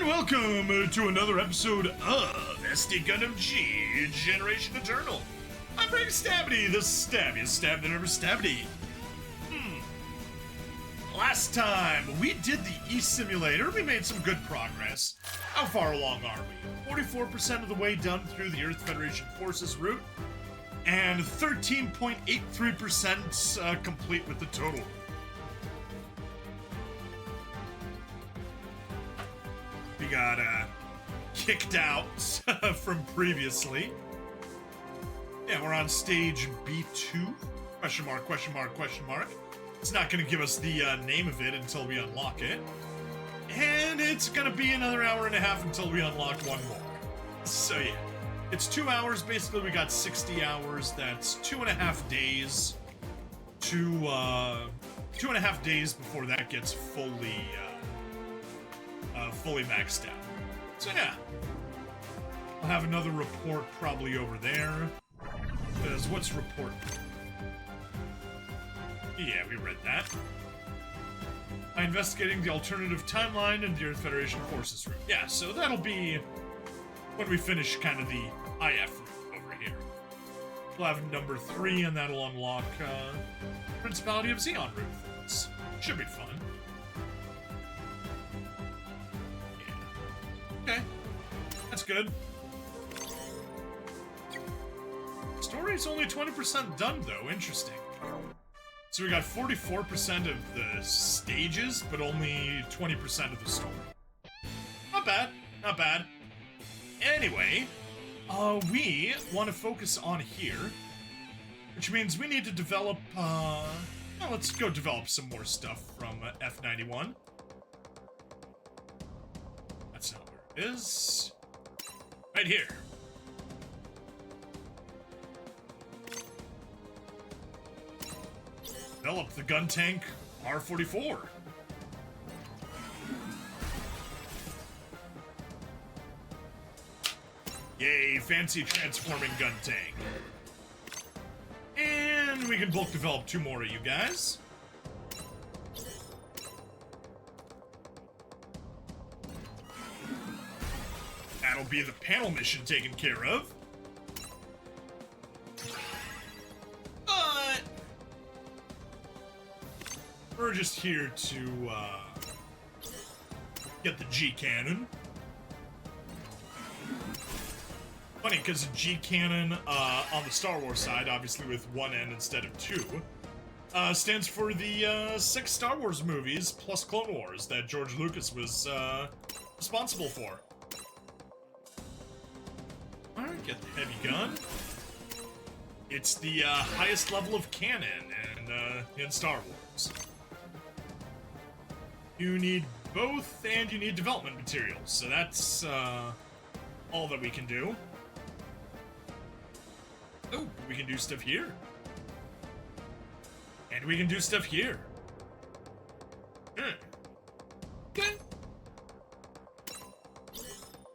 welcome to another episode of SD Gundam G Generation Eternal. I'm Frank Stabity, the stabbiest stab that ever stabbed. Last time we did the E-Simulator, we made some good progress. How far along are we? 44% of the way done through the Earth Federation Forces route, and 13.83% complete with the total. We got kicked out from previously. Yeah, we're on stage B2. Question mark, question mark, question mark. It's not going to give us the name of it until we unlock it. And it's going to be another hour and a half until we unlock one more. So yeah, it's 2 hours. Basically, we got 60 hours. That's 2.5 days. 2.5 days before that gets fully maxed out. So yeah, I'll have another report probably over there. Because what's report? Yeah, we read that. By investigating the alternative timeline and the Earth Federation Forces route. Yeah, so that'll be when we finish kind of the IF route over here. We'll have number 3, and that'll unlock Principality of Zeon route for us. Should be fun. Yeah. Okay. That's good. Story's only 20% done, though. Interesting. So we got 44% of the stages, but only 20% of the story. Not bad. Not bad. Anyway, we want to focus on here, which means we need to develop, well, let's go develop some more stuff from F91. That's not where it is. Right here. Develop the gun tank R44. Yay, fancy transforming gun tank. And we can bulk develop 2 more of you guys. That'll be the panel mission taken care of. We're just here to, get the G-Cannon. Funny, because the G-Cannon, on the Star Wars side, obviously with 1 N instead of 2, stands for the, 6 Star Wars movies plus Clone Wars that George Lucas was, responsible for. Alright, get the heavy gun. It's the, highest level of cannon in Star Wars. You need both, and you need development materials, so that's, all that we can do. Oh, we can do stuff here. And we can do stuff here. Okay.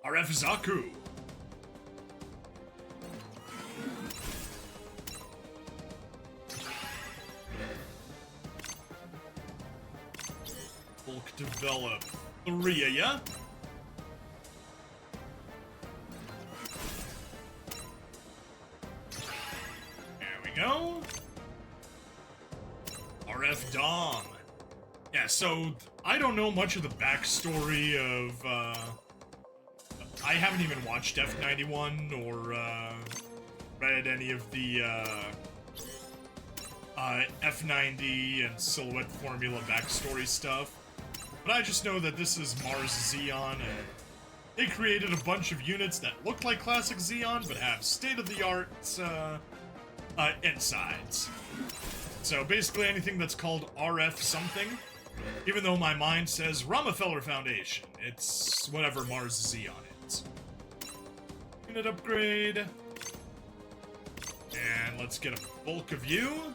RF Zaku. Bulk develop 3 of ya. There we go. RF Dom. Yeah, so I don't know much of the backstory of, I haven't even watched F91 or, read any of the, F90 and Silhouette Formula backstory stuff. But I just know that this is Mars Zeon, and they created a bunch of units that look like classic Zeon, but have state-of-the-art, insides. So basically anything that's called RF something, even though my mind says Rockefeller Foundation, it's whatever Mars Zeon is. Unit upgrade. And let's get a bulk of you.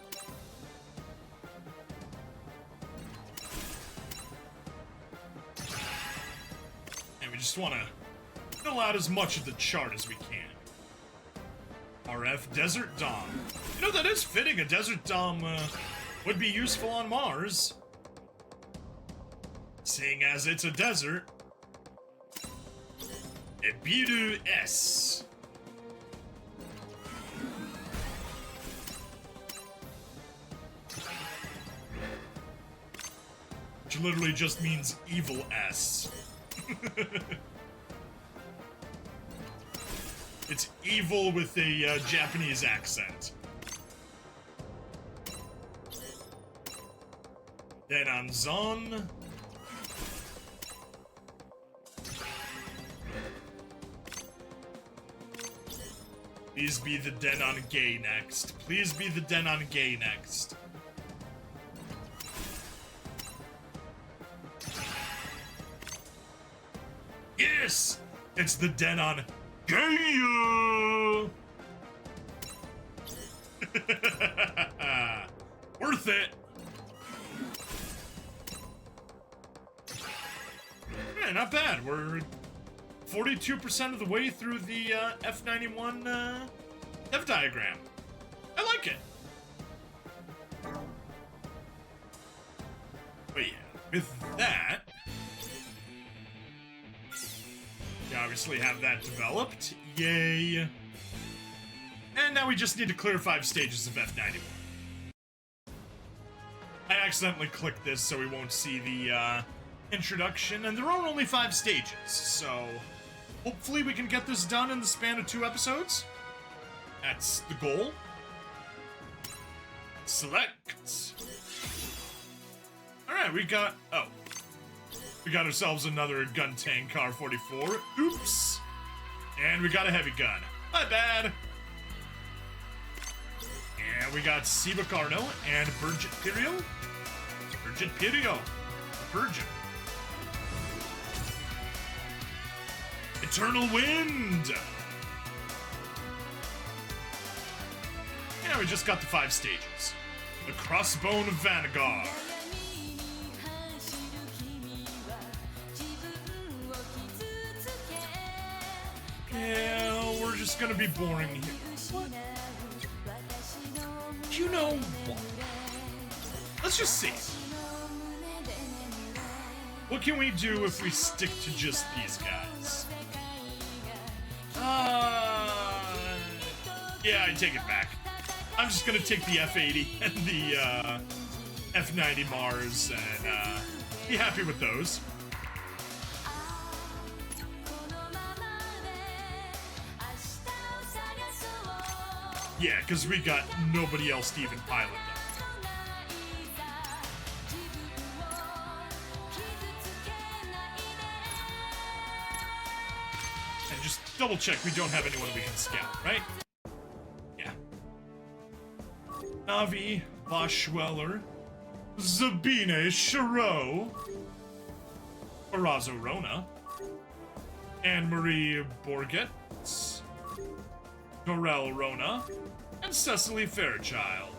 We just want to fill out as much of the chart as we can. RF Desert Dom. You know, that is fitting. A Desert Dom would be useful on Mars. Seeing as it's a desert. Ebiru S. Which literally just means evil S. It's evil with a Japanese accent. Then on Zon. Please be the Den on Gay next. Please be the Den on Gay next. Yes! It's the Den on Gay! Worth it! Yeah, not bad. We're 42% of the way through the F91 dev diagram. I like it. But yeah, with that, we obviously have that developed. Yay. And now we just need to clear 5 stages of F91. I accidentally clicked this so we won't see the introduction, and there are only 5 stages, so hopefully we can get this done in the span of 2 episodes. That's the goal. Select. Alright, we got ourselves another gun tank car 44. Oops. And we got a heavy gun. My bad. And we got Siba Carno and Virgin Pirio. Virgin Pirio. Virgin. Eternal Wind! Yeah, we just got the 5 stages. The Crossbone of Vanguard. Yeah, we're just gonna be boring here. What? You know what? Let's just see. What can we do if we stick to just these guys? Yeah, I take it back. I'm just gonna take the F80 and the F90 Mars and be happy with those. Yeah, because we got nobody else to even pilot them. And just double check we don't have anyone we can scout, right? Yeah. Navi, Boschweller, Zabine Shiro, Arazo Rona, Anne-Marie Borget, Dorel Rona, and Cecily Fairchild.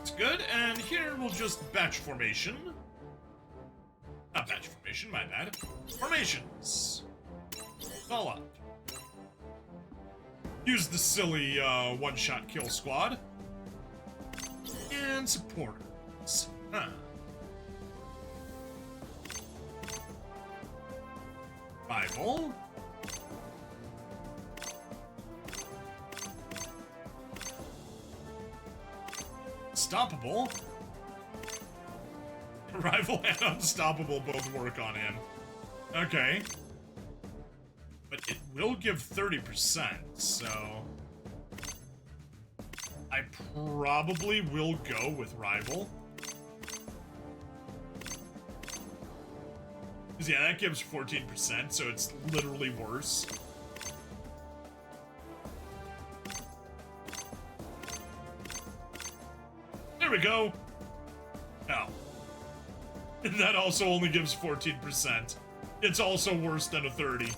It's good, and here we'll just batch formation. Not batch formation, my bad. Formations. All up. Use the silly one-shot kill squad. And supporters. Huh. Rival. Unstoppable. Rival and Unstoppable both work on him. Okay. But it will give 30%, so I probably will go with Rival. Because, yeah, that gives 14%, so it's literally worse. There we go. Oh. That also only gives 14%. It's also worse than a 30.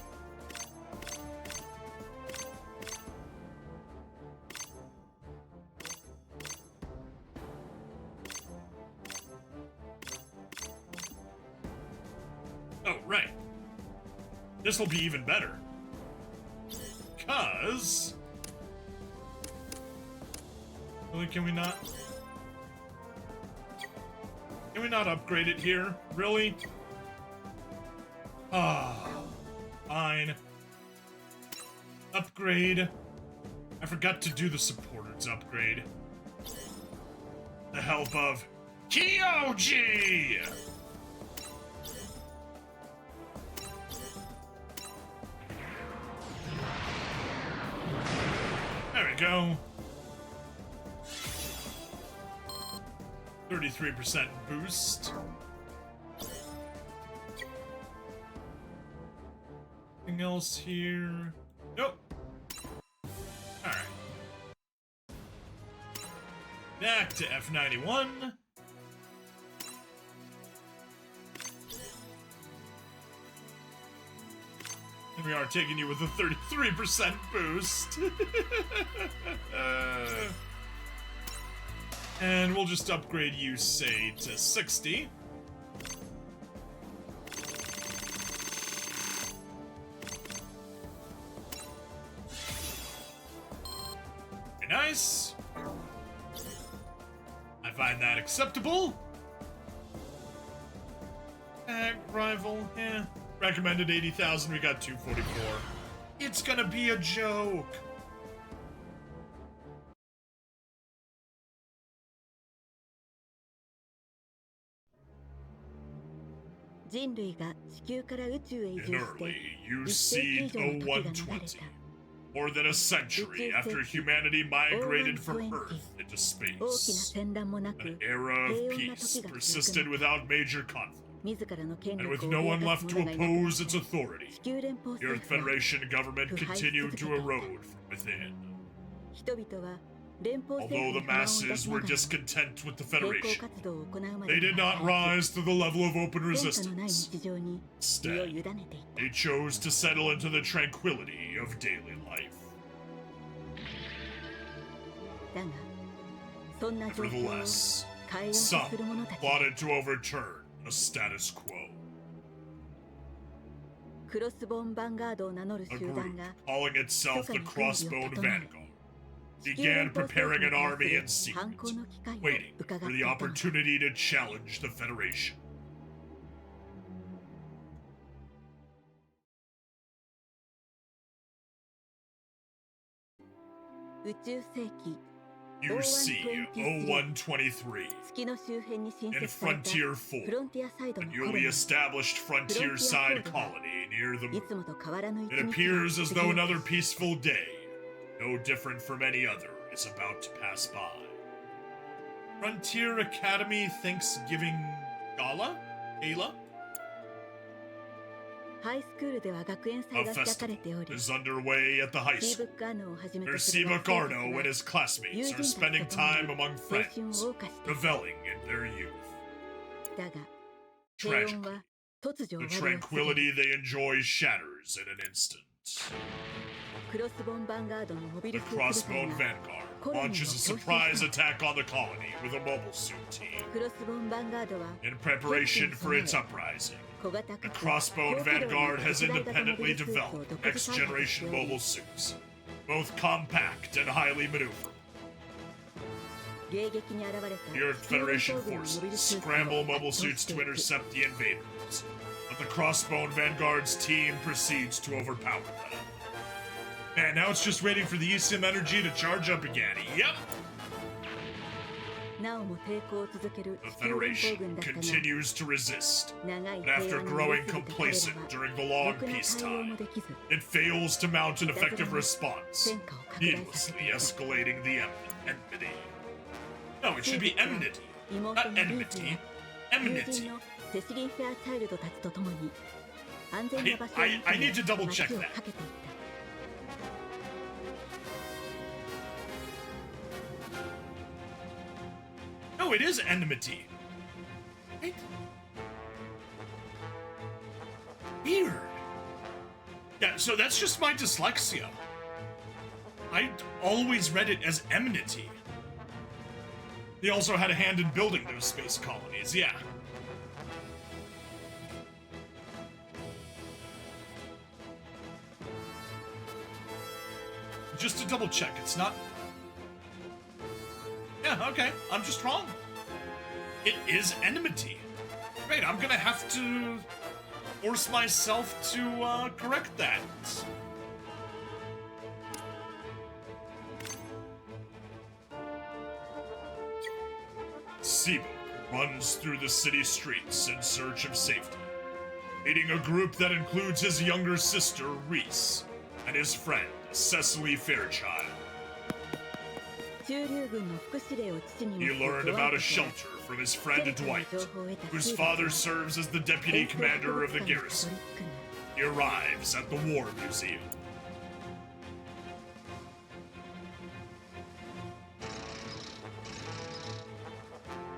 Oh, right. This will be even better. Because... Really, can we not? Can we not upgrade it here? Really? Ah, fine. Upgrade. I forgot to do the supporters upgrade. The help of Kyoji! There we go. 33% boost. Anything else here? Nope. Alright. Back to F91. And we are taking you with a 33% boost. And we'll just upgrade you, say, to 60. Very nice. I find that acceptable. Rival, yeah. Recommended 80,000, we got 244. It's gonna be a joke. In early UC 0120, more than a century after humanity migrated from Earth into space, an era of peace persisted without major conflict. And with no one left to oppose its authority, the Earth Federation government continued to erode from within. Although the masses were discontent with the Federation, they did not rise to the level of open resistance. Instead, they chose to settle into the tranquility of daily life. Nevertheless, some plotted to overturn the status quo. A group calling itself the Crossbone Vanguard began preparing an army in secret, waiting for the opportunity to challenge the Federation. UC 0123 in Frontier 4, a newly established frontier side colony near the moon. It appears as though another peaceful day, no different from any other, is about to pass by. Frontier Academy Thanksgiving Gala? A festival is underway at the high school. Siva Garno and his classmates are spending time among friends, reveling in their youth. Tragically, the tranquility they enjoy shatters in an instant. The Crossbone Vanguard launches a surprise attack on the colony with a mobile suit team. In preparation for its uprising, the Crossbone Vanguard has independently developed next-generation mobile suits, both compact and highly maneuverable. The Earth Federation forces scramble mobile suits to intercept the invaders, but the Crossbone Vanguard's team proceeds to overpower them. Man, now it's just waiting for the ESIM energy to charge up again. Yep! The Federation continues to resist, but after growing complacent during the long peacetime, it fails to mount an effective response, needlessly escalating the enmity. No, it should be enmity, not enmity. Enmity. I need to double check that. No, it is enmity. Right? Weird. Yeah, so that's just my dyslexia. I always read it as enmity. They also had a hand in building those space colonies, yeah. Just to double check, it's not... Yeah, okay, I'm just wrong. It is enmity. Right, I'm gonna have to force myself to correct that. Sibo runs through the city streets in search of safety, leading a group that includes his younger sister, Reese, and his friend, Cecily Fairchild. He learned about a shelter from his friend Dwight, whose father serves as the deputy commander of the garrison. He arrives at the War Museum.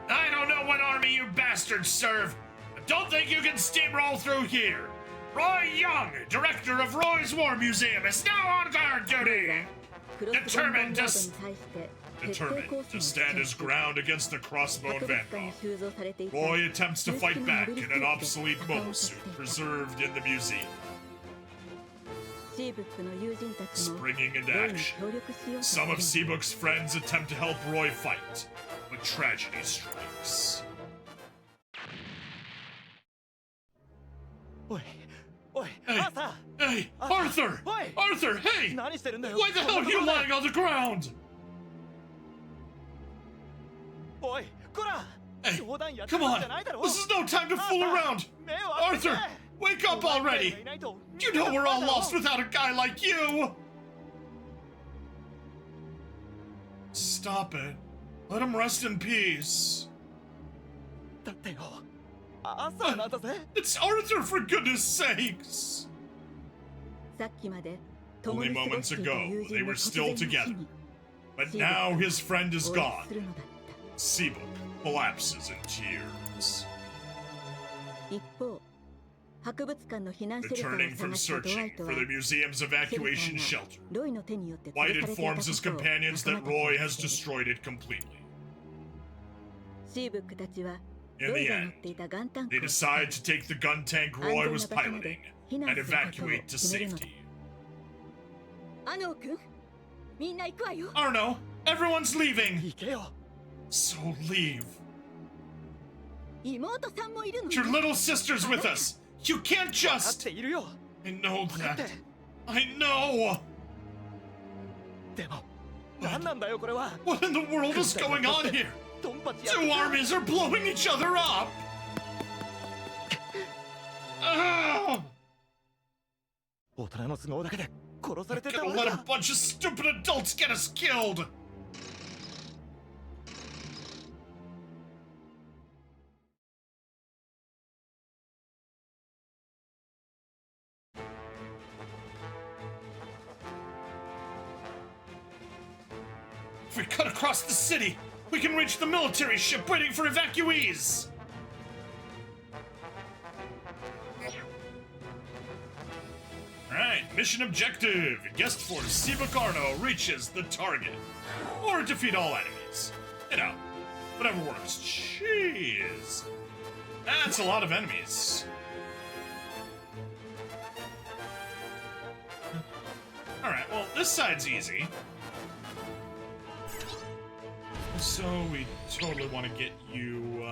I don't know what army you bastards serve, but don't think you can steamroll through here. Roy Young, director of Roy's War Museum, is now on guard duty. Determined to stand his ground against the crossbone Vanguard, Roy attempts to fight back in an obsolete mobile suit preserved in the museum. Springing into action, some of Seabook's friends attempt to help Roy fight, but tragedy strikes. Hey, Arthur! Arthur, hey! Why the hell are you lying on the ground? Hey, come on! This is no time to fool around! Arthur, wake up already! You know we're all lost without a guy like you! Stop it. Let him rest in peace. It's Arthur, for goodness sakes! Only moments ago, they were still together. But now his friend is gone. Sibook collapses in tears. Returning from searching for the museum's evacuation shelter, White informs his companions that Roy has destroyed it completely. In the end, they decide to take the gun tank Roy was piloting and evacuate to safety. Arno, everyone's leaving! So leave. Your little sister's with us! You can't just... I know that. I know! What in the world is going on here? Two armies are blowing each other up! I gotta let a bunch of stupid adults get us killed! If we cut across the city, we can reach the military ship waiting for evacuees! Alright, mission objective. Guest force Sibook Arno reaches the target. Or defeat all enemies. You know, whatever works. Jeez. That's a lot of enemies. Alright, well, this side's easy. So we totally want to get you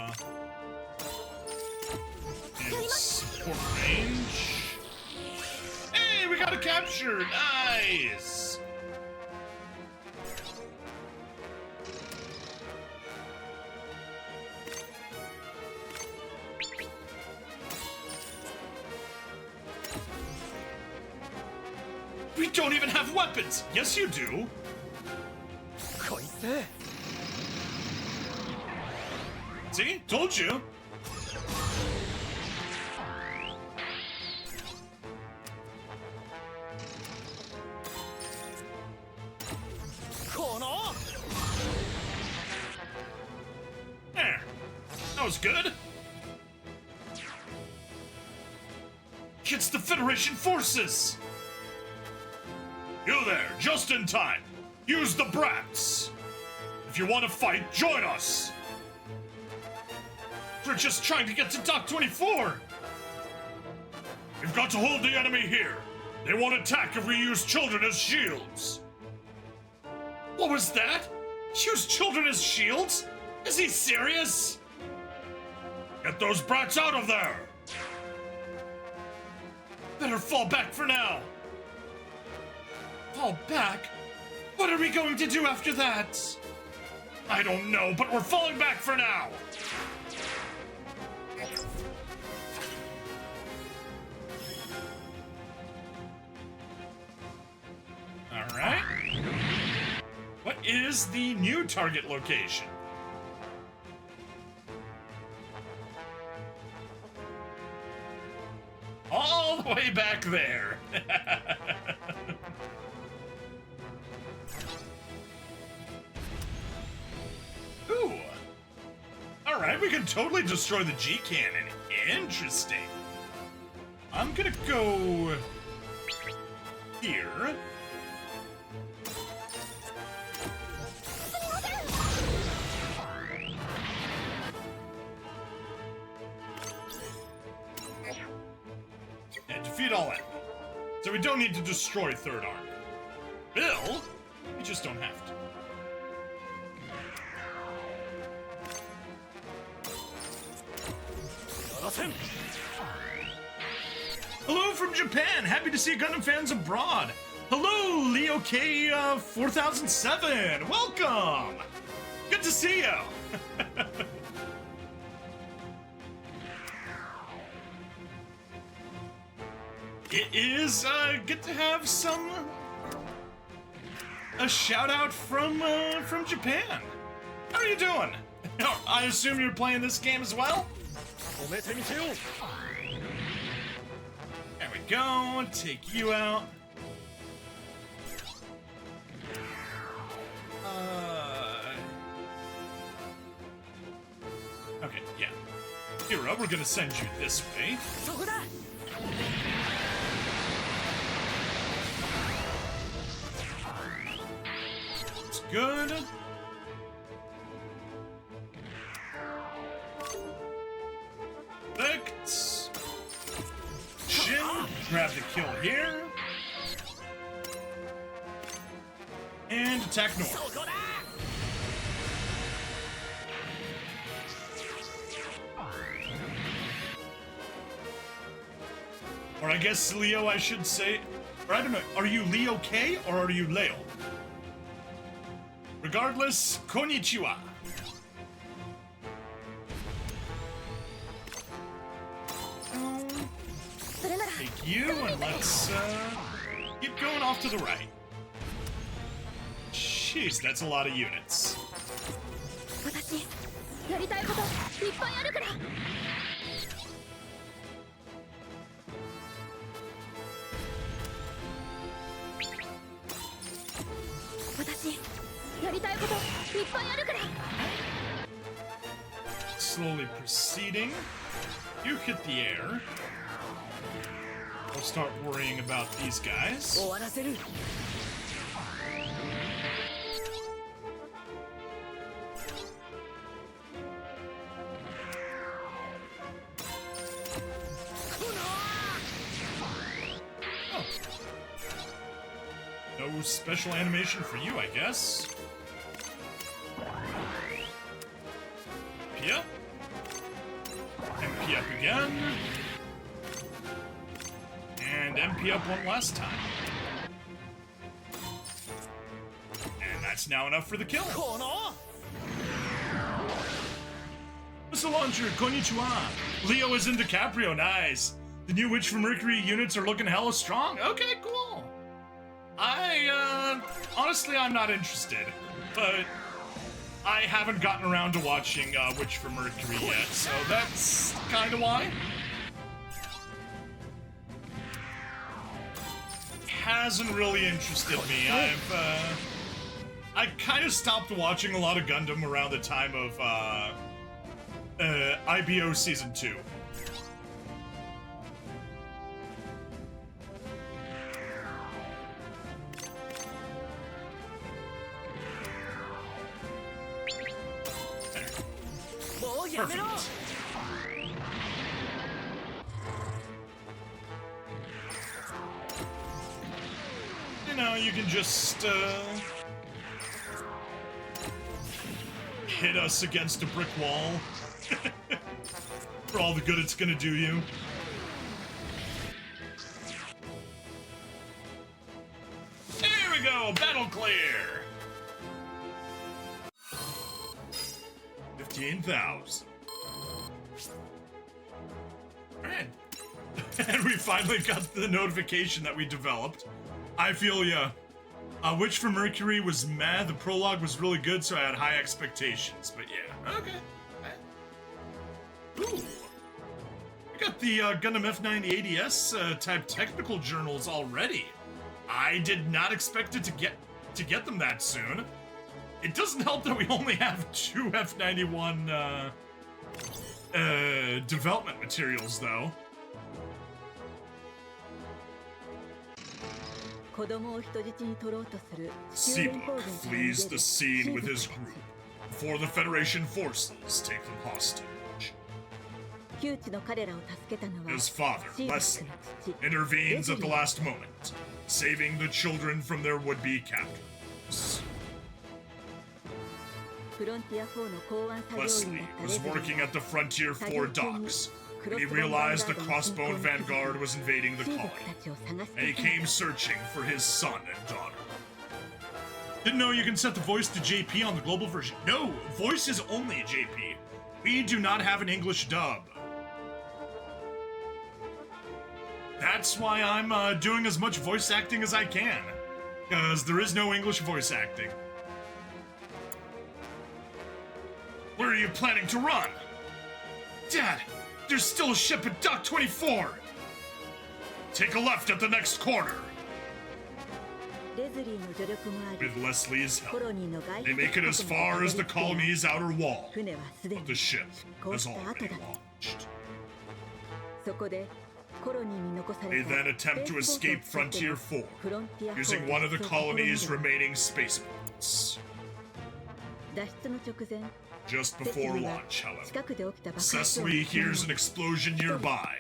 in support range. Hey, we got a capture! Nice! We don't even have weapons! Yes, you do! See? Told you! There. That was good. It's the Federation forces! You there, just in time. Use the brats. If you want to fight, join us. We're just trying to get to Dock 24! We've got to hold the enemy here. They won't attack if we use children as shields. What was that? Use children as shields? Is he serious? Get those brats out of there! Better fall back for now. Fall back? What are we going to do after that? I don't know, but we're falling back for now. All right. What is the new target location? All the way back there. Ooh. All right, we can totally destroy the G cannon. Interesting. I'm gonna go here. And defeat all enemies. So we don't need to destroy third army. Bill, we just don't have to. Hello from Japan! Happy to see Gundam fans abroad! Hello, Leo K 4007! Welcome! Good to see you! It is good to have a shout out from Japan. How are you doing? I assume you're playing this game as well? There we go, take you out. Okay, yeah. Hero, we're gonna send you this way. It's good. Perfect. Shin, grab the kill here. And attack north. Or I guess Leo, I should say. Or I don't know, are you Leo K or are you Leo? Regardless, konnichiwa. Take you and let's keep going off to the right. Jeez, that's a lot of units. Slowly proceeding. You hit the air. We'll start worrying about these guys. Oh. No special animation for you, I guess. MP up. MP up again. And MP up one last time. And that's now enough for the kill. Mr. Launcher, konnichiwa. Leo is in DiCaprio, nice. The new Witch from Mercury units are looking hella strong. Okay, cool. Honestly, I'm not interested. But I haven't gotten around to watching Witch from Mercury yet, so that's kind of why. Hasn't really interested me. I kind of stopped watching a lot of Gundam around the time of IBO Season 2. Perfect. You know, you can just hit us against a brick wall. For all the good it's gonna do you. There we go, battle clear. 15,000. Alright. And we finally got the notification that we developed. I feel ya. Witch for Mercury was meh. The prologue was really good, so I had high expectations. But yeah, okay. Ooh. We got the Gundam F90 type technical journals already. I did not expect it to get them that soon. It doesn't help that we only have 2 F91 development materials, though. Seabrook flees the scene with his group before the Federation forces take them hostage. His father, Leslie, intervenes at the last moment, saving the children from their would-be captors. Leslie was working at the Frontier 4 docks when he realized the Crossbone Vanguard was invading the colony, and he came searching for his son and daughter. Didn't know you can set the voice to JP on the global version. No, voice is only JP. We do not have an English dub. That's why I'm doing as much voice acting as I can, because there is no English voice acting. Where are you planning to run? Dad, there's still a ship at Dock 24. Take a left at the next corner. With Leslie's help, they make it as far as the colony's outer wall, but the ship has already launched. They then attempt to escape Frontier 4, using one of the colony's remaining spaceports. Just before launch, however, Cecily hears an explosion nearby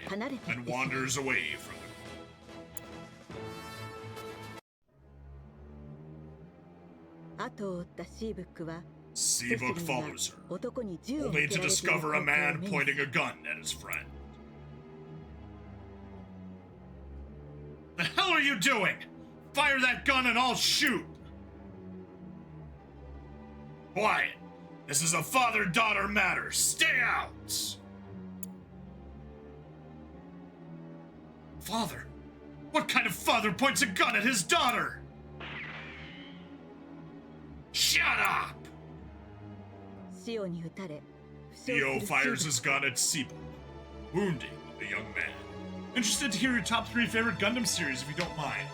and wanders away from the Seabrook follows her, only to discover a man pointing a gun at his friend. The hell are you doing? Fire that gun and I'll shoot! Quiet. This is a father-daughter matter. Stay out! Father? What kind of father points a gun at his daughter? Shut up! Theo fires his gun at Seabrook, wounding the young man. Interested to hear your top 3 favorite Gundam series, if you don't mind.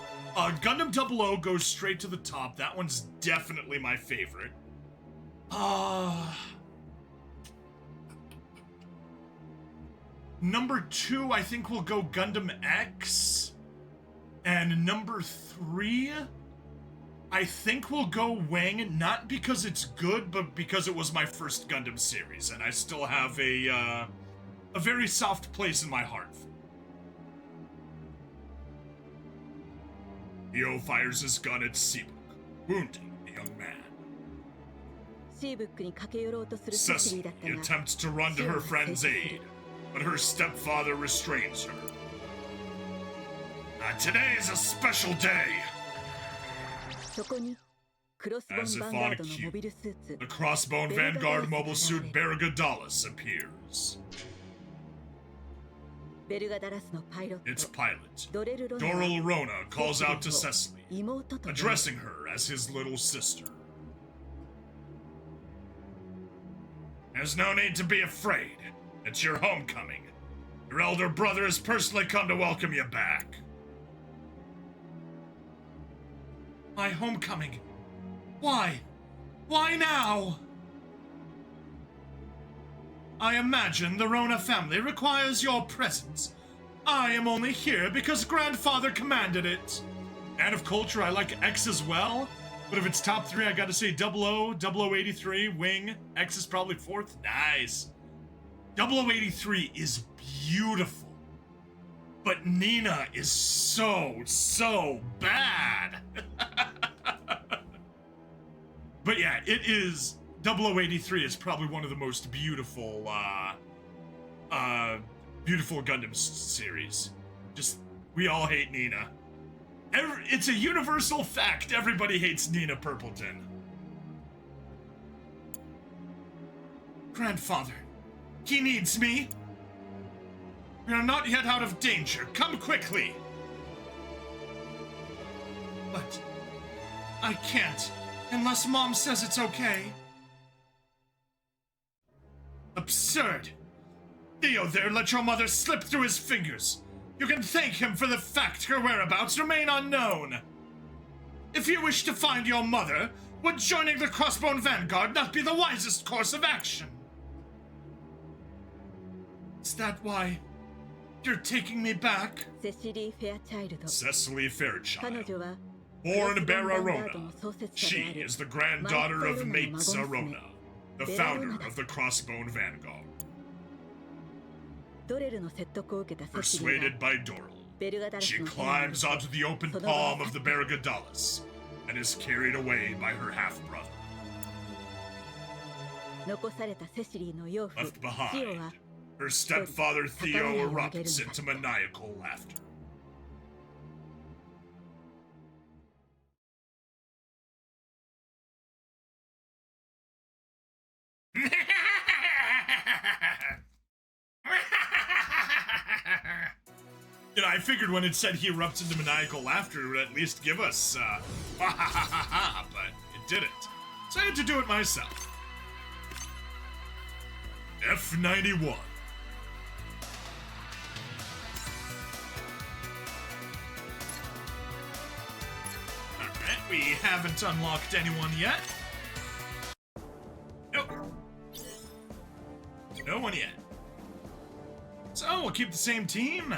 Gundam 00 goes straight to the top. That one's definitely my favorite. Number 2, I think we'll go Gundam X. And number 3, I think we'll go Wing, not because it's good, but because it was my first Gundam series, and I still have a very soft place in my heart. Theo fires his gun at Seabrook, wounding the young man. Cecily attempts to run to her friend's aid, but her stepfather restrains her. Today is a special day! As if on cue, the Crossbone Vanguard mobile suit Bergadalis appears. Its pilot, Doral Rona, calls out to Cecily, addressing her as his little sister. There's no need to be afraid. It's your homecoming. Your elder brother has personally come to welcome you back. My homecoming? Why? Why now? I imagine the Rona family requires your presence. I am only here because grandfather commanded it. And of culture, I like X as well. But if it's top 3, I gotta say 00, 0083, Wing. X is probably 4th. Nice. 0083 is beautiful. But Nina is so bad. But yeah, it is... 0083 is probably one of the most beautiful, Beautiful Gundam series. Just, we all hate Nina. It's a universal fact. Everybody hates Nina Purpleton. Grandfather, he needs me. We are not yet out of danger. Come quickly. But I can't, unless Mom says it's okay. Absurd. Theo there let your mother slip through his fingers. You can thank him for the fact her whereabouts remain unknown. If you wish to find your mother, would joining the Crossbone Vanguard not be the wisest course of action? Is that why you're taking me back? Cecily Fairchild. Born Bararona. She is the granddaughter of Mate Zarona, the founder of the Crossbone Vanguard. Persuaded by Doral, she climbs onto the open palm of the Bergadalis and is carried away by her half-brother. Left behind, her stepfather Theo erupts into maniacal laughter. You know, I figured when it said he erupts into maniacal laughter, it would at least give us, but it didn't. So I had to do it myself. F91. Alright, we haven't unlocked anyone yet. Nope. No one yet. So, we'll keep the same team.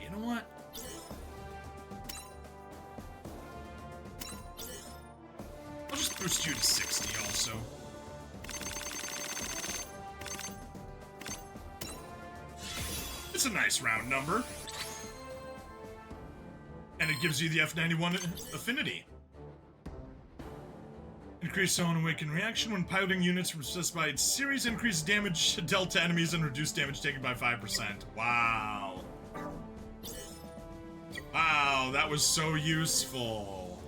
You know what? I'll just boost you to 60 also. It's a nice round number. And it gives you the F91 affinity. Increase zone awaken reaction when piloting units from specified series. Increase damage to delta enemies and reduce damage taken by 5%. Wow. Wow, that was so useful.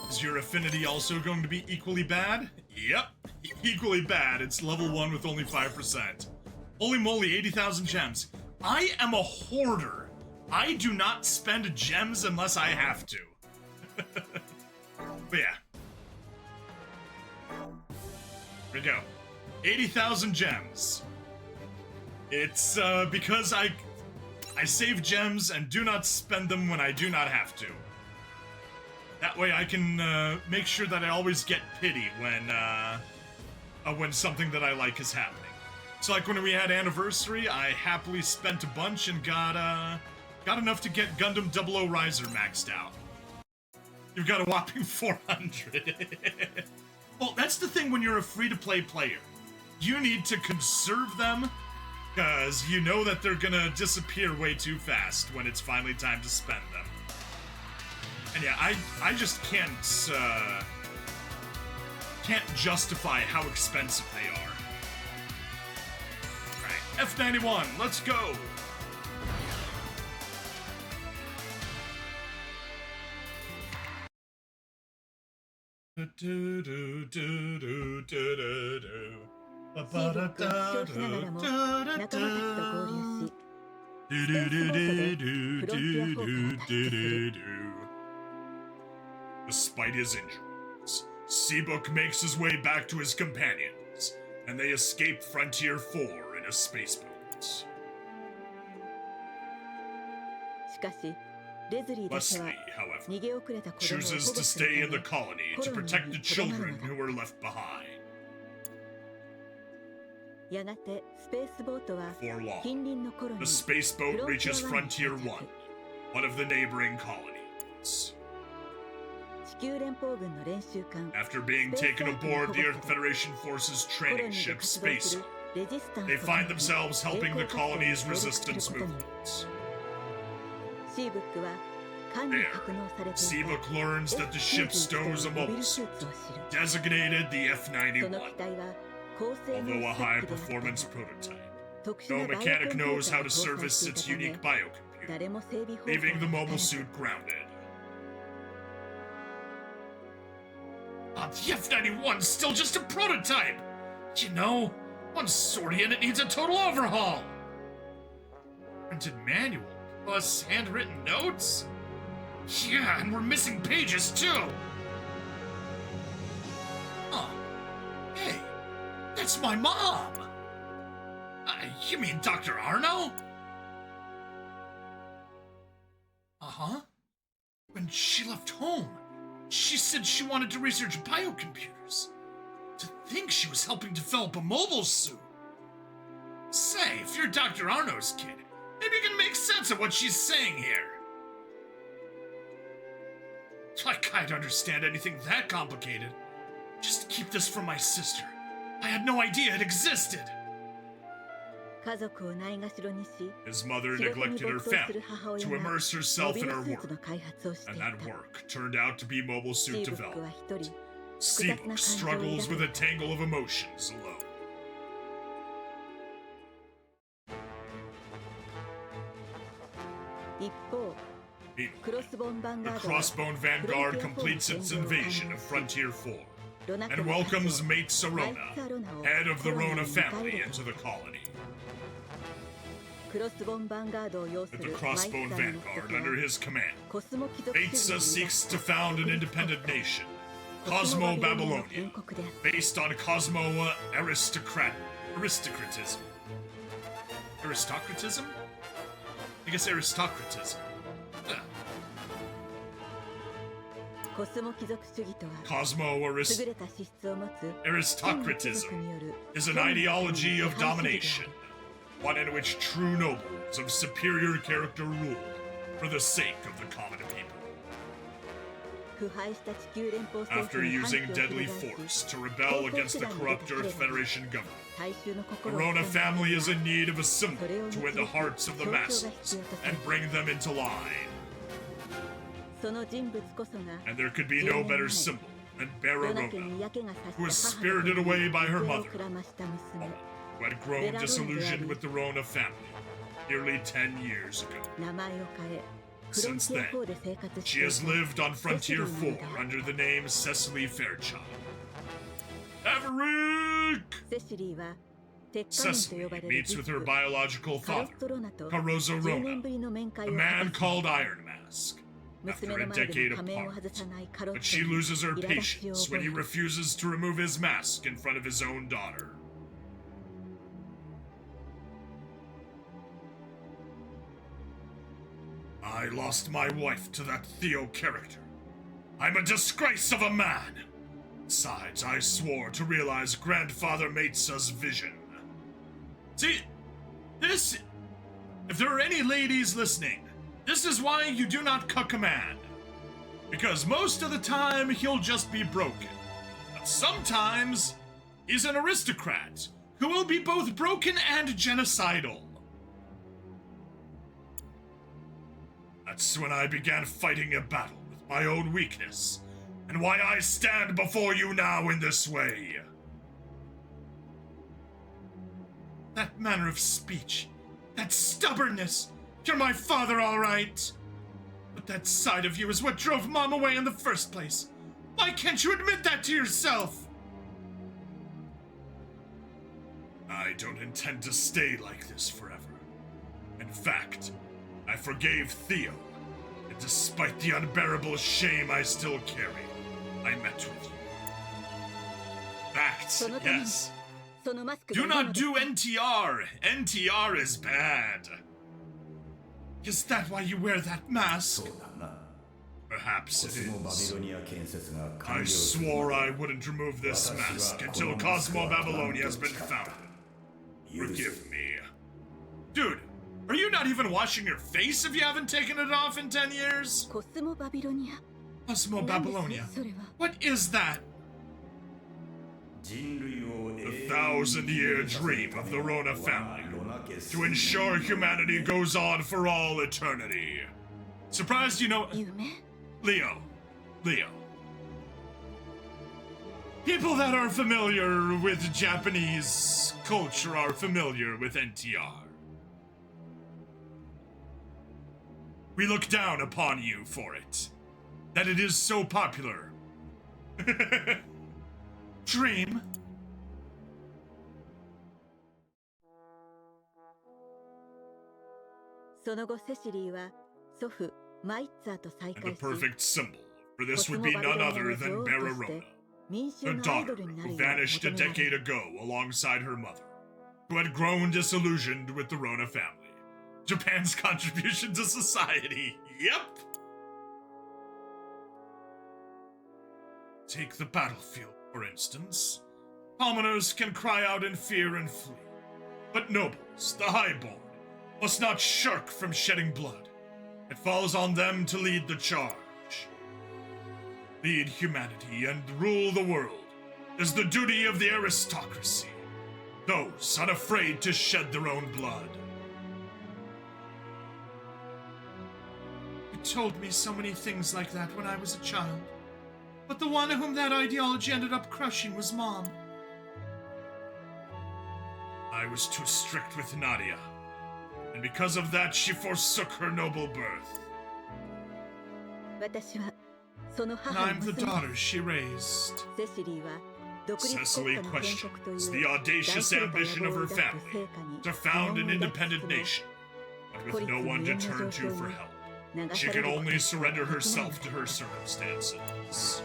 Is your affinity also going to be equally bad? Yep, equally bad. It's level 1 with only 5%. Holy moly, 80,000 gems. I am a hoarder. I do not spend gems unless I have to. But yeah. Here we go. 80,000 gems. It's because I save gems and do not spend them when I do not have to. That way I can make sure that I always get pity when something that I like is happening. So like when we had Anniversary, I happily spent a bunch and got enough to get Gundam 00 Riser maxed out. You've got a whopping 400. Well, that's the thing when you're a free-to-play player. You need to conserve them, because you know that they're gonna disappear way too fast when it's finally time to spend them. And yeah, I just can't justify how expensive they are. Alright, F91, let's go! Despite his injuries, Seabook makes his way back to his companions, and they escape Frontier 4 in a spaceboat. Leslie, however, chooses to stay in the colony to protect the children who were left behind. Before long, the spaceboat reaches Frontier 1, one of the neighboring colonies. After being taken aboard the Earth Federation Force's training ship Spacer, They find themselves helping the colony's resistance movements. There, Seabook learns that the ship stows a mobile suit, designated the F91. Although a high-performance prototype, no mechanic knows how to service its unique biocomputer, leaving the mobile suit grounded. The F91's still just a prototype! You know, one's sortie and it needs a total overhaul! Printed manual, plus handwritten notes? Yeah, and we're missing pages too! Huh. Hey, that's my mom! You mean Dr. Arno? Uh-huh. When she left home, she said she wanted to research biocomputers. To think she was helping develop a mobile suit. Say, if you're Dr. Arno's kid, maybe you can make sense of what she's saying here. I can't understand anything that complicated. Just keep this from my sister. I had no idea it existed. His mother neglected her family to immerse herself in her work, and that work turned out to be mobile suit development. Seabook struggles with a tangle of emotions alone. The Crossbone Vanguard completes its invasion of Frontier 4 and welcomes Mate Sarona, head of the Rona family, into the colony. With the Crossbone Vanguard under his command, Matesa seeks to found an independent nation, Cosmo Babylonia, based on Cosmo aristocratism. Aristocratism? I guess aristocratism. Cosmo aristocratism is an ideology of domination, one in which true nobles of superior character rule for the sake of the common people. After using deadly force to rebel against the corrupt Earth Federation government, the Rona family is in need of a symbol to win the hearts of the masses and bring them into line. And there could be no better symbol than Barra Rona, who was spirited away by her mother, who had grown disillusioned with the Rona family nearly 10 years ago. Since then, she has lived on Frontier 4 under the name Cecily Fairchild. Maverick! Cecily meets with her biological father, Caruso Rona, a man called Iron Mask, after a decade apart, but she loses her patience when he refuses to remove his mask in front of his own daughter. I lost my wife to that Theo character. I'm a disgrace of a man! Besides, I swore to realize Grandfather Matesa's vision. See, this... If there are any ladies listening, this is why you do not cuck a man. Because most of the time, he'll just be broken. But sometimes, he's an aristocrat who will be both broken and genocidal. That's when I began fighting a battle with my own weakness, and why I stand before you now in this way. That manner of speech, that stubbornness, you're my father, all right. But that side of you is what drove Mom away in the first place. Why can't you admit that to yourself? I don't intend to stay like this forever. In fact, I forgave Theo, and despite the unbearable shame I still carry, I met with you. Fact, yes. Do not do NTR. NTR is bad. Is that why you wear that mask? Perhaps it is. I swore I wouldn't remove this mask until Cosmo Babylonia has been founded. Forgive me. Dude, are you not even washing your face if you haven't taken it off in 10 years? Cosmo Babylonia? What is that? The The 1,000-year dream of the Rona family, to ensure humanity goes on for all eternity. Surprised you know... Leo. People that are familiar with Japanese culture are familiar with NTR. We look down upon you for it, that it is so popular. Dream. And the perfect symbol for this would be none other than Bararona, the daughter who vanished a decade ago alongside her mother, who had grown disillusioned with the Rona family. Japan's contribution to society. Yep. Take the battlefield, for instance. Commoners can cry out in fear and flee, but nobles, the highborn, must not shirk from shedding blood. It falls on them to lead the charge. Lead humanity and rule the world is the duty of the aristocracy, those unafraid to shed their own blood. You told me so many things like that when I was a child, but the one whom that ideology ended up crushing was Mom. I was too strict with Nadia, and because of that she forsook her noble birth. And I'm the daughter she raised. Cecily questions the audacious ambition of her family to found an independent nation, but with no one to turn to for help. She can only surrender herself to her circumstances.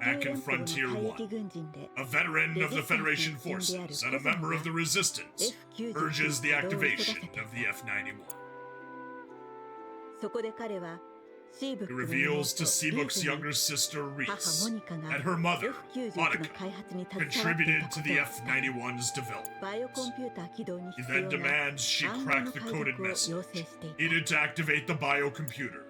Back in Frontier 1, a veteran of the Federation forces and a member of the Resistance urges the activation of the F91. He reveals to Seabook's younger sister, Reese, that her mother, Monica, contributed to the F91's development. He then demands she crack the coded message needed to activate the biocomputer.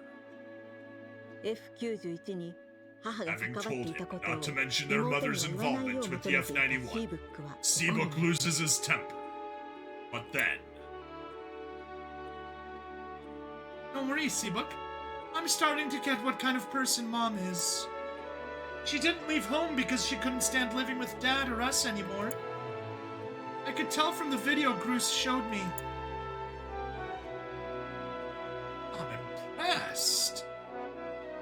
Having told him not to mention their mother's involvement with the F91, Seabook loses his temper. But then... Don't worry, Seabook. I'm starting to get what kind of person Mom is. She didn't leave home because she couldn't stand living with Dad or us anymore. I could tell from the video Bruce showed me. I'm impressed.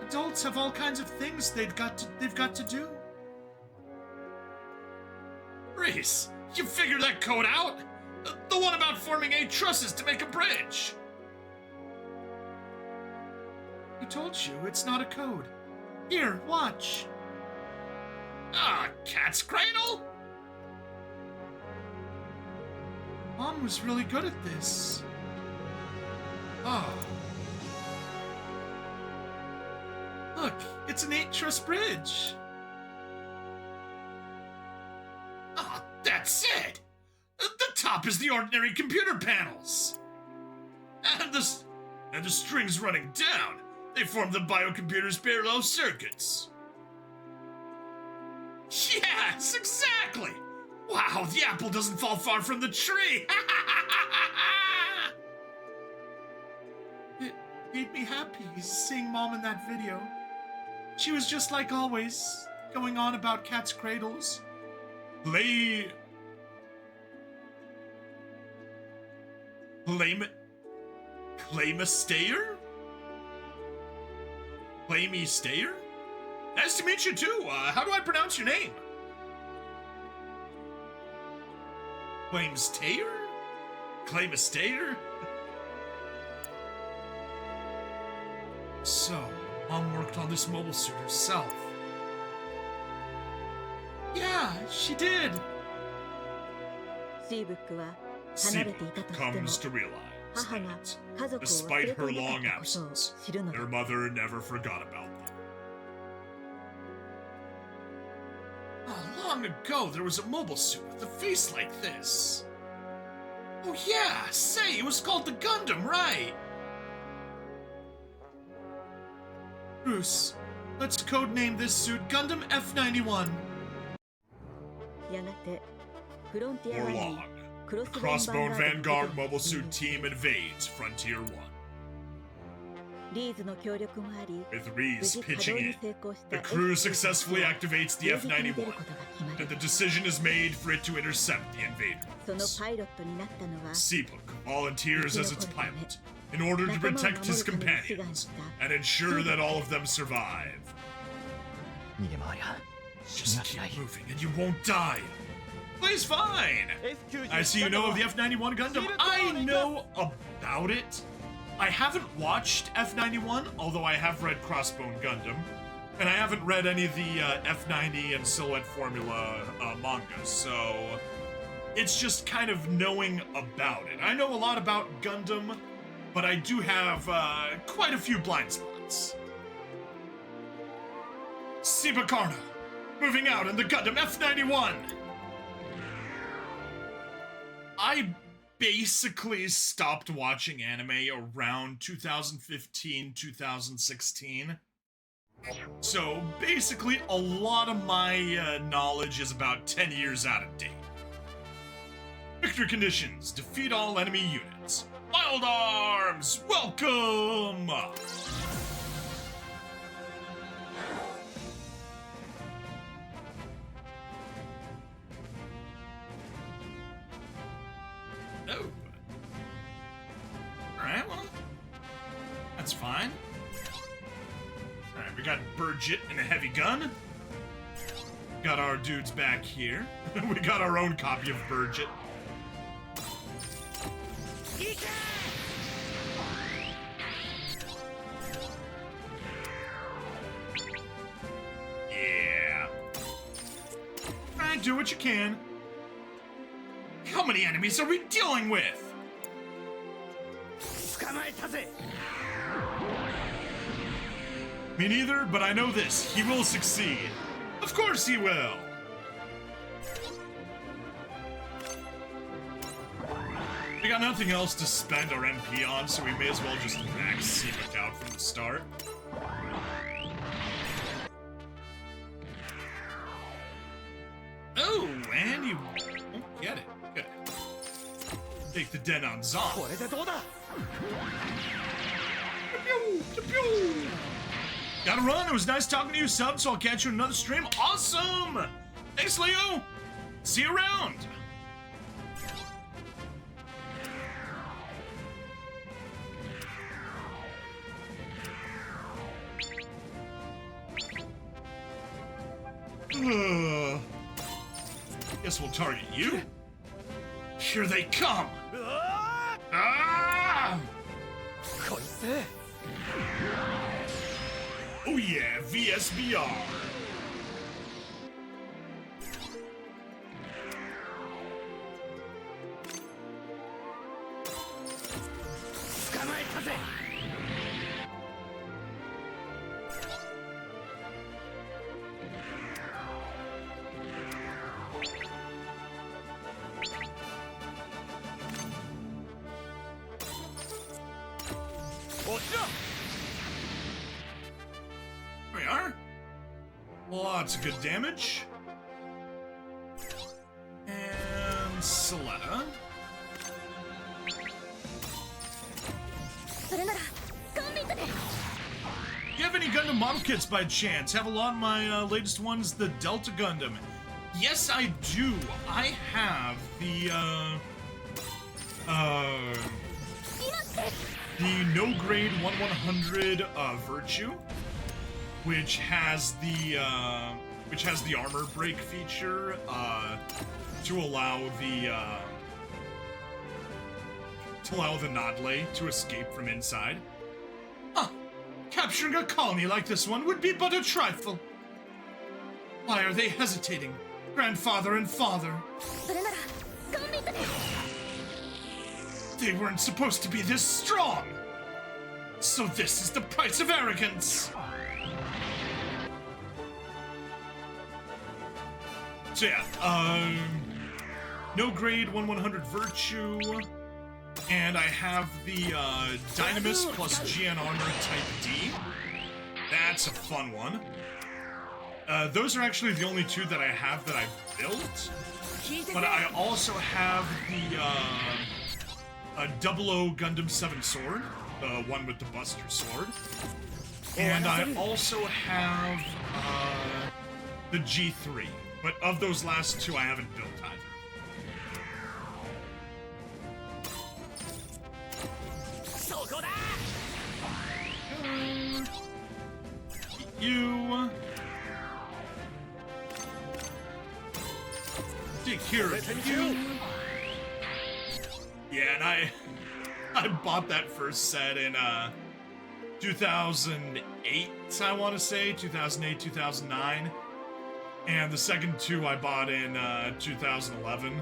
Adults have all kinds of things they've got to do. Reese, you figured that code out? The one about forming 8 trusses to make a bridge. I told you, it's not a code. Here, watch. Ah, cat's cradle? Mom was really good at this. Oh. Look, it's an 8-truss bridge. Ah, that's it! The top is the ordinary computer panels. And the strings running down. They form the biocomputer's parallel circuits. Yes, exactly! Wow, the apple doesn't fall far from the tree! It made me happy seeing Mom in that video. She was just like always, going on about cats' cradles. Clay-ma-stayer? Claimy Stayer? Nice to meet you too. How do I pronounce your name? Claims Tayer? Claim a Stayer? So, Mom worked on this mobile suit herself. Yeah, she did. Seabook comes to realize that, despite her long absence, their mother never forgot about them. Oh, long ago, there was a mobile suit with a face like this. Oh yeah, say, it was called the Gundam, right? Bruce, let's codename this suit Gundam F91. Warlog. The Crossbone Vanguard Mobile Suit Team invades Frontier 1. With Reese pitching in, the crew successfully activates the F91, and the decision is made for it to intercept the invaders. Seabook volunteers as its pilot in order to protect his companions and ensure that all of them survive. Just keep moving and you won't die. Play's fine. I see you know of the F91 Gundam. I know about it. I haven't watched F91, although I have read Crossbone Gundam, and I haven't read any of the F90 and Silhouette Formula mangas, so it's just kind of knowing about it. I know a lot about Gundam, but I do have quite a few blind spots. Sibakarna, moving out in the Gundam F91. I basically stopped watching anime around 2015, 2016. So basically a lot of my knowledge is about 10 years out of date. Victory conditions, defeat all enemy units. Wild Arms, welcome! Oh. Alright, well, that's fine. Alright, we got Burgit and a heavy gun. Got our dudes back here. We got our own copy of Burgit. Yeah. Alright, do what you can. How many enemies are we dealing with? Me neither, but I know this. He will succeed. Of course he will. We got nothing else to spend our MP on, so we may as well just max Seabook out from the start. Oh, and you won't get it. Good. Take the den on Zon. Gotta run. It was nice talking to you, sub, so I'll catch you in another stream. Awesome! Thanks, Leo. See you around. Guess we'll target you. Here they come! Ah! Oh yeah, VSBR! There we are. Lots of good damage. And Soletta. Do you have any Gundam model kits by chance? Have a lot of my latest ones, the Delta Gundam. Yes, I do. I have the no grade 1/100 Virtue, which has the armor break feature to allow the Nodley to escape from inside. Huh. Capturing a colony like this one would be but a trifle. Why are they hesitating, grandfather and father? They weren't supposed to be this strong. So this is the price of arrogance. So yeah, No grade 1/100 virtue. And I have the Dynamis plus GN armor type D. That's a fun one. Those are actually the only two that I have that I've built. But I also have the 00 Gundam 7 sword, the one with the Buster sword. And I also have the G3. But of those last two, I haven't built either. You take care of you. Yeah, and I bought that first set in 2008, I want to say 2008, 2009, and the second two I bought in 2011.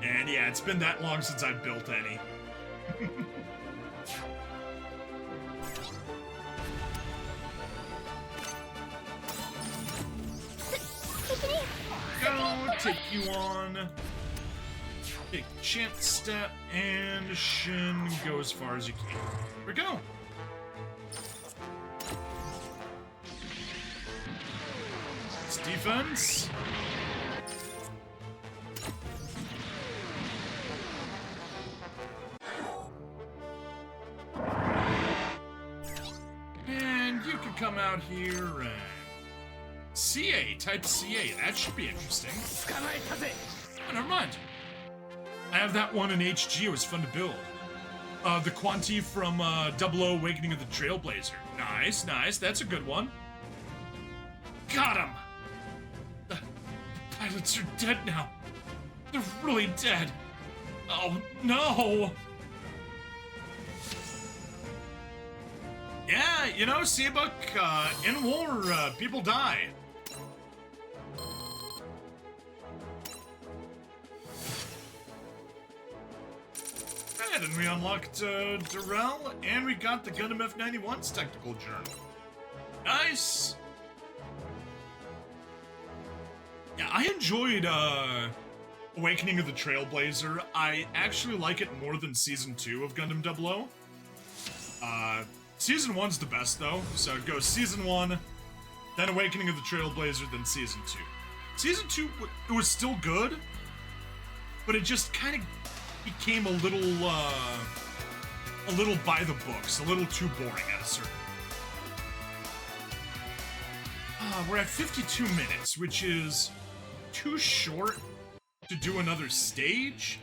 And yeah, it's been that long since I've built any. Go, take you on. Take chance step, and Shin go as far as you can. Here we go. It's defense. And you can come out here and CA, type CA, that should be interesting. Oh, never mind. I have that one in HG, it was fun to build. The Quanti from 00 Awakening of the Trailblazer. Nice, nice, that's a good one. Got him! The pilots are dead now. They're really dead. Oh, no! Yeah, you know, Seabuck, in war, people die. And we unlocked Durrell, and we got the Gundam F91's technical journal. Nice! Yeah, I enjoyed Awakening of the Trailblazer. I actually like it more than Season 2 of Gundam 00. Season 1's the best, though, so it goes Season 1, then Awakening of the Trailblazer, then Season 2. Season 2, it was still good, but it just kind of became a little by the books, a little too boring at a certain point. We're at 52 minutes, which is too short to do another stage.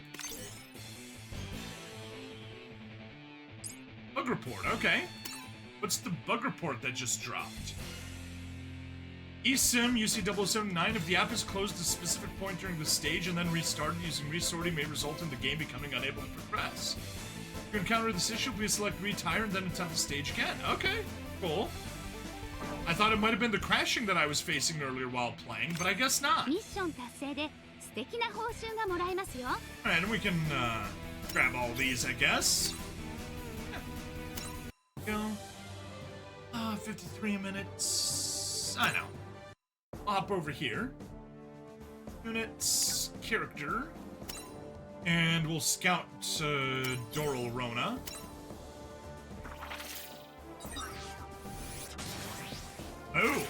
Bug report, okay. What's the bug report that just dropped? eSIM UC079, if the app is closed at a specific point during the stage and then restarted using resorting may result in the game becoming unable to progress. If you encounter this issue, please select retire and then attempt the stage again. Okay, cool. I thought it might have been the crashing that I was facing earlier while playing, but I guess not. Alright, and we can grab all these, I guess. Go. 53 minutes. I know. Hop over here. Units, character. And we'll scout Doral Rona. Oh!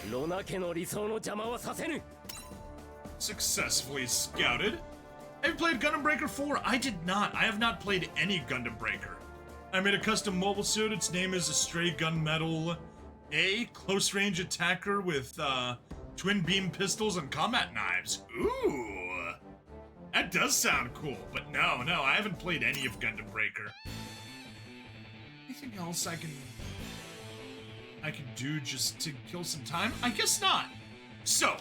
Successfully scouted. Have you played Gundam Breaker 4? I did not. I have not played any Gundam Breaker. I made a custom mobile suit. Its name is a Stray Gunmetal A, close range attacker with twin beam pistols and combat knives. Ooh, that does sound cool. But no, I haven't played any of Gundam Breaker. Anything else I can do just to kill some time? I guess not. So,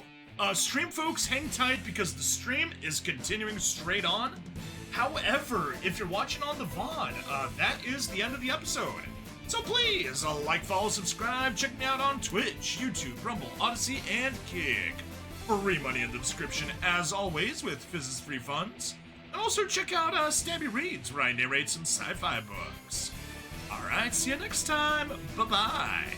stream folks, hang tight because the stream is continuing straight on. However, if you're watching on the VOD, that is the end of the episode. So please, like, follow, subscribe, check me out on Twitch, YouTube, Rumble, Odyssey, and Kick. Free money in the description, as always, with Fizz's free funds. And also check out Stabby Reads, where I narrate some sci-fi books. Alright, see you next time. Bye-bye.